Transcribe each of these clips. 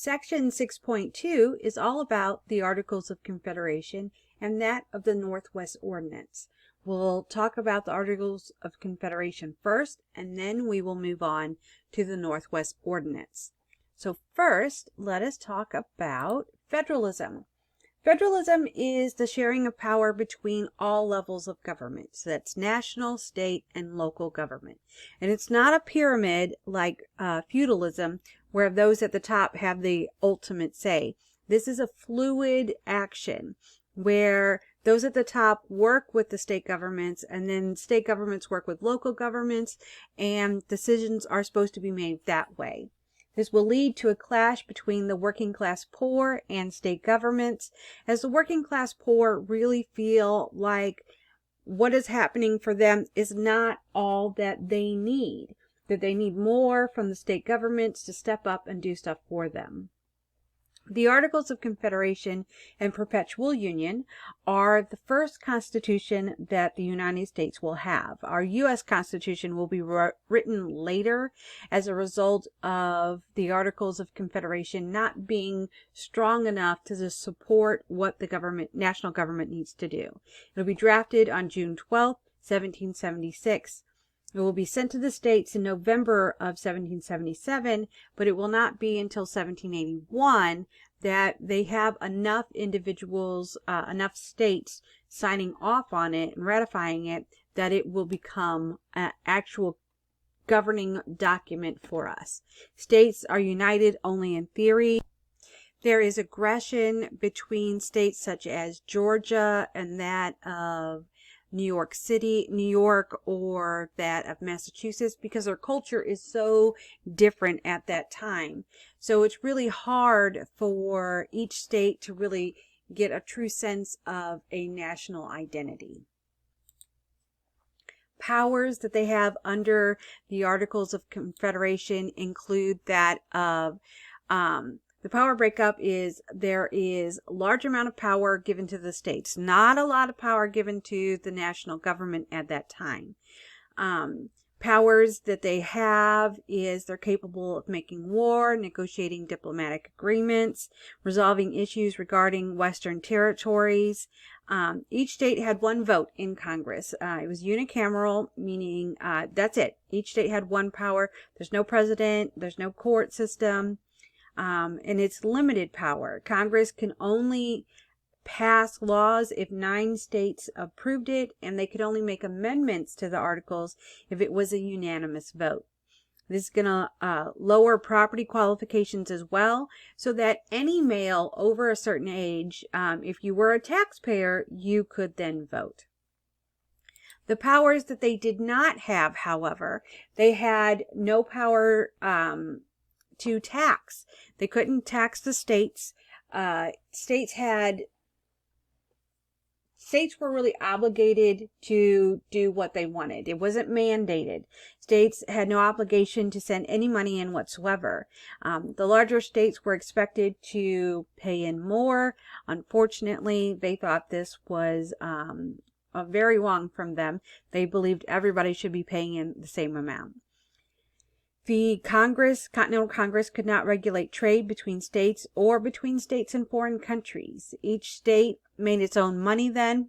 Section 6.2 is all about the Articles of Confederation and that of the Northwest Ordinance. We'll talk about the Articles of Confederation first, and then we will move on to the Northwest Ordinance. So first, let us talk about federalism. Federalism is the sharing of power between all levels of government. So that's national, state, and local government. And it's not a pyramid like feudalism, where those at the top have the ultimate say. This is a fluid action where those at the top work with the state governments, and then state governments work with local governments, and decisions are supposed to be made that way. This will lead to a clash between the working class poor and state governments, as the working class poor really feel like what is happening for them is not all that they need, that they need more from the state governments to step up and do stuff for them. The Articles of Confederation and Perpetual Union are the first constitution that the United States will have. Our U.S. Constitution will be written later as a result of the Articles of Confederation not being strong enough to support what the national government needs to do. It'll be drafted on June 12, 1776. It will be sent to the states in November of 1777, but it will not be until 1781 that they have enough individuals, enough states signing off on it and ratifying it, that it will become an actual governing document for us. States are united only in theory. There is aggression between states such as Georgia and that of New York, or that of Massachusetts, because their culture is so different at that time. So it's really hard for each state to really get a true sense of a national identity. Powers that they have under the Articles of Confederation include that of the power breakup is there is a large amount of power given to the states, not a lot of power given to the national government at that time. Powers that they have is they're capable of making war, negotiating diplomatic agreements, resolving issues regarding Western territories. Each state had one vote in Congress. It was unicameral, meaning that's it. Each state had one power. There's no president. There's no court system. And it's limited power. Congress can only pass laws if 9 states approved it, and they could only make amendments to the articles if it was a unanimous vote. This is going to lower property qualifications as well, so that any male over a certain age, if you were a taxpayer, you could then vote. The powers that they did not have, however, they had no power to tax. They couldn't tax the states. States were really obligated to do what they wanted. It wasn't mandated. States had no obligation to send any money in whatsoever. The larger states were expected to pay in more. Unfortunately, they thought this was very wrong from them. They believed everybody should be paying in the same amount. The Continental Congress could not regulate trade between states or between states and foreign countries. Each state made its own money then,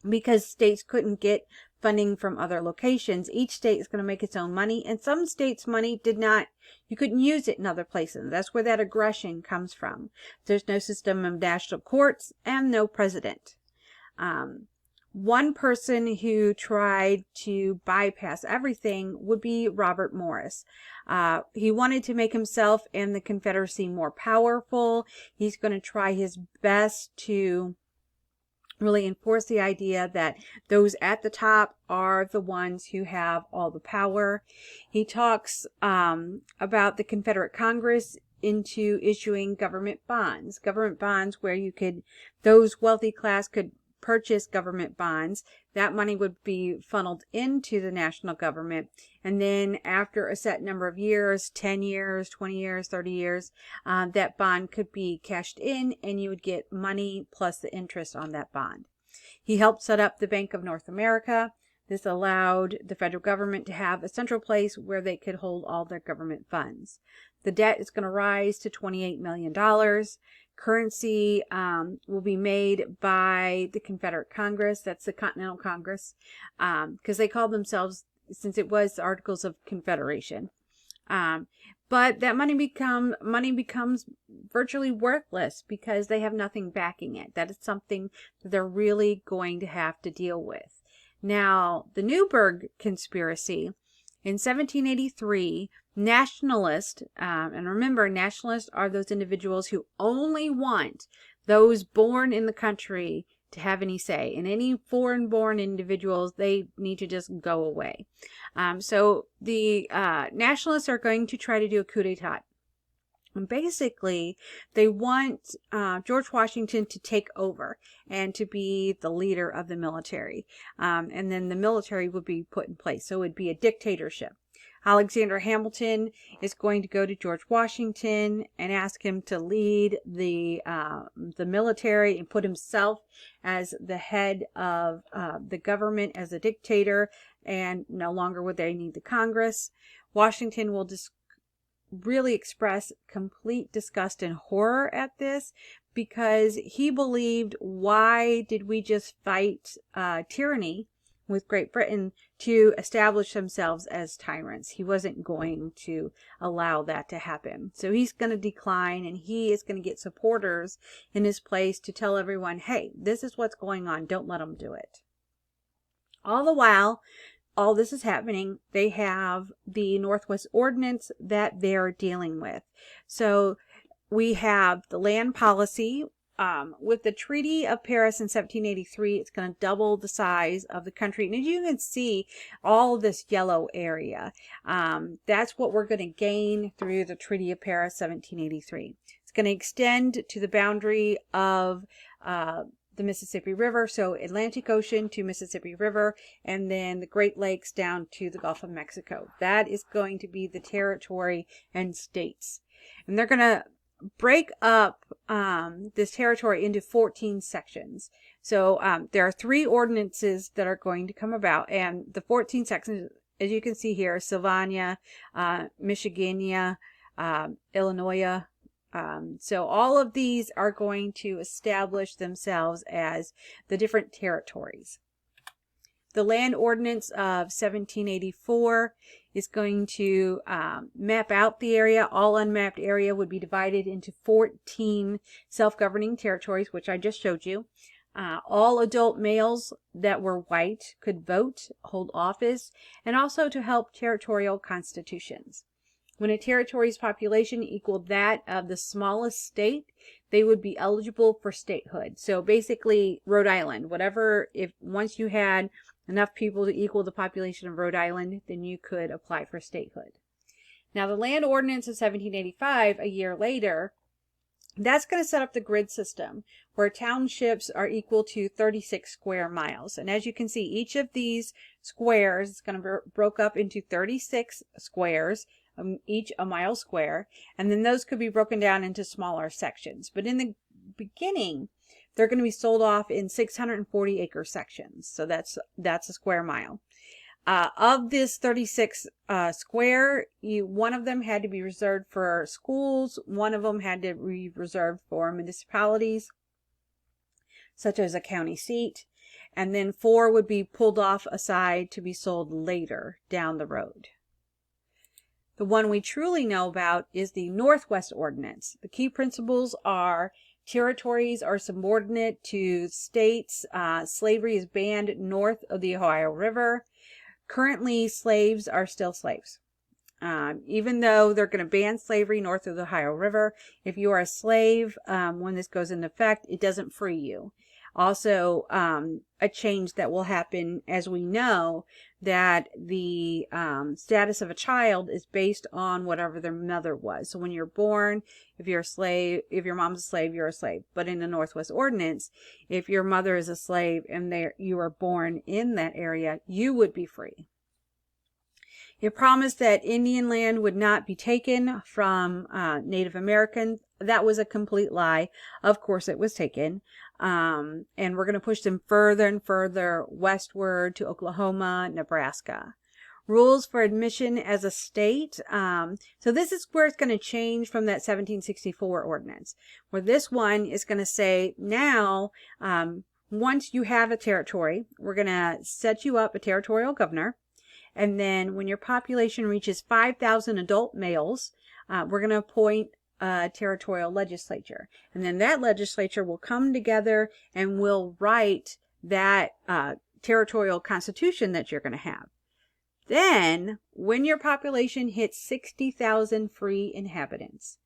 because states couldn't get funding from other locations. Each state is going to make its own money, and some states' money you couldn't use it in other places. That's where that aggression comes from. There's no system of national courts and no president. One person who tried to bypass everything would be Robert Morris. He wanted to make himself and the Confederacy more powerful. He's going to try his best to really enforce the idea that those at the top are the ones who have all the power. He talks about the Confederate Congress into issuing government bonds where those wealthy class could purchase government bonds. That money would be funneled into the national government, and then after a set number of years, 10 years, 20 years, 30 years, that bond could be cashed in, and you would get money plus the interest on that bond. He helped set up the Bank of North America. This allowed the federal government to have a central place where they could hold all their government funds. The debt is going to rise to $28 million. Currency will be made by the Confederate Congress. That's the Continental Congress, because they called themselves, since it was the Articles of Confederation. But that money becomes virtually worthless because they have nothing backing it. That is something that they're really going to have to deal with. Now, the Newburgh Conspiracy in 1783, nationalists, and remember, nationalists are those individuals who only want those born in the country to have any say. And any foreign-born individuals, they need to just go away. So the nationalists are going to try to do a coup d'etat. And basically, they want George Washington to take over and to be the leader of the military. And then the military would be put in place. So it would be a dictatorship. Alexander Hamilton is going to go to George Washington and ask him to lead the military and put himself as the head of the government, as a dictator, and no longer would they need the Congress. Washington will really express complete disgust and horror at this, because he believed, why did we just fight tyranny with Great Britain to establish themselves as tyrants? He wasn't going to allow that to happen. So he's going to decline, and he is going to get supporters in his place to tell everyone, hey, this is what's going on. Don't let them do it. All the while, all this is happening, they have the Northwest Ordinance that they're dealing with. So we have the land policy. With the Treaty of Paris in 1783, it's going to double the size of the country. And as you can see, all this yellow area, that's what we're going to gain through the Treaty of Paris 1783. It's going to extend to the boundary of the Mississippi River, so Atlantic Ocean to Mississippi River, and then the Great Lakes down to the Gulf of Mexico. That is going to be the territory and states. And they're going to break up this territory into 14 sections. So there are 3 ordinances that are going to come about, and the 14 sections, as you can see here, Sylvania, Michigania, Illinois. So all of these are going to establish themselves as the different territories. The Land Ordinance of 1784 is going to map out the area. All unmapped area would be divided into 14 self-governing territories, which I just showed you. All adult males that were white could vote, hold office, and also to help territorial constitutions. When a territory's population equaled that of the smallest state, they would be eligible for statehood. So basically, Rhode Island, once you had enough people to equal the population of Rhode Island, then you could apply for statehood. Now, the Land Ordinance of 1785, a year later, that's going to set up the grid system where townships are equal to 36 square miles. And as you can see, each of these squares is going to be broke up into 36 squares, each a mile square, and then those could be broken down into smaller sections. But in the beginning, they're going to be sold off in 640 acre sections. So that's a square mile. Of this 36 square, one of them had to be reserved for schools. One of them had to be reserved for municipalities, such as a county seat. And then 4 would be pulled off aside to be sold later down the road. The one we truly know about is the Northwest Ordinance. The key principles are territories are subordinate to states. Slavery is banned north of the Ohio River. Currently, slaves are still slaves. Even though they're going to ban slavery north of the Ohio River, if you are a slave, when this goes into effect, it doesn't free you. Also, a change that will happen, as we know, that the status of a child is based on whatever their mother was. So when you're born, if you're a slave, if your mom's a slave, you're a slave. But in the Northwest Ordinance, if your mother is a slave and you were born in that area, you would be free. It promised that Indian land would not be taken from Native Americans. That was a complete lie. Of course it was taken. And we're going to push them further and further westward to Oklahoma, Nebraska. rules for admission as a state. So this is where it's going to change from that 1764 ordinance, where this one is going to say now, once you have a territory, we're going to set you up a territorial governor. And then when your population reaches 5,000 adult males, we're going to appoint a territorial legislature. And then that legislature will come together and will write that territorial constitution that you're going to have. Then, when your population hits 60,000 free inhabitants,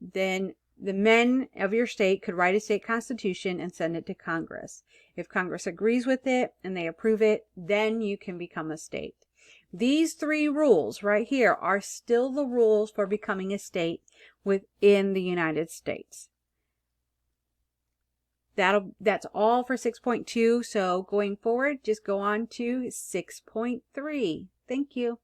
then the men of your state could write a state constitution and send it to Congress. If Congress agrees with it and they approve it, then you can become a state. These three rules right here are still the rules for becoming a state within the United States. That's all for 6.2. So going forward, just go on to 6.3. Thank you.